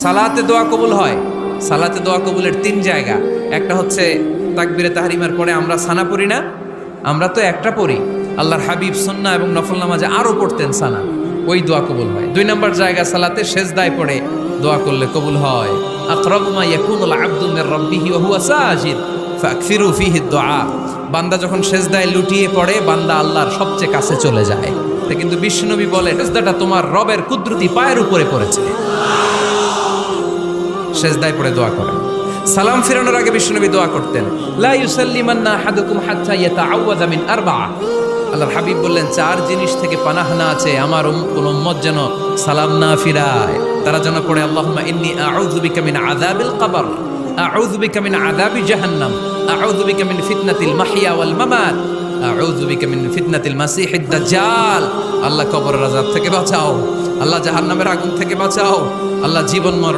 সালাতে দোয়া কবুল হয়। সালাতে দোয়া কবুলের তিন জায়গা। একটা হচ্ছে তাকবীরে তাহরিমার পরে আমরা সানা পড়ি না, আমরা তো একটা পড়ি, আল্লাহর হাবিব সুন্নাহ এবং নফল নামাজে আরো পড়তেন সানা, ওই দোয়া কবুল হয়। দুই নম্বর জায়গা সালাতে সেজদায় পড়ে দোয়া করলে কবুল হয়। আকরাবু মা ইয়াকুনুল আবদু মির রাব্বিহি ওয়া হুয়া সাজিদ ফাকসিরু ফীহি দুআ। বান্দা যখন সেজদায় লুটিয়ে পড়ে বান্দা আল্লাহর সবচেয়ে কাছে চলে যায়। তা কিন্তু বিশ্বনবী বলে সেজদাটা তোমার রবের কুদরতি পায়ের উপরে পড়েছে। সেজদায় পড়ে দোয়া করেন। সালাম ফিরানোর আগে বিশ্বনবী দোয়া করতেন, লা ইউসাল্লিমান্না আহাদুকুম হাত্তা ইয়াতাআওয়াযা মিন আরবা'a। আল্লাহর হাবিব বললেন, চার জিনিস থেকে পানাহ না আছে আমার কোন উম্মত যেন সালাম না ফিরায়। তারা যেন পড়ে, আল্লাহুম্মা ইন্নী আউযু বিকা মিন আযাবিল কবর, আউযু বিকা মিন আযাবি জাহান্নাম, আউযু বিকা মিন ফিতনাতিল মাহইয়া ওয়াল মামাত, আউযু বিকা মিন ফিতনাতিল মাসিহিদ দাজ্জাল। আল্লাহ কবরের আযাব থেকে বাঁচাও, আল্লাহ জাহান্নামের আগুন থেকে বাঁচাও, আল্লাহ জীবন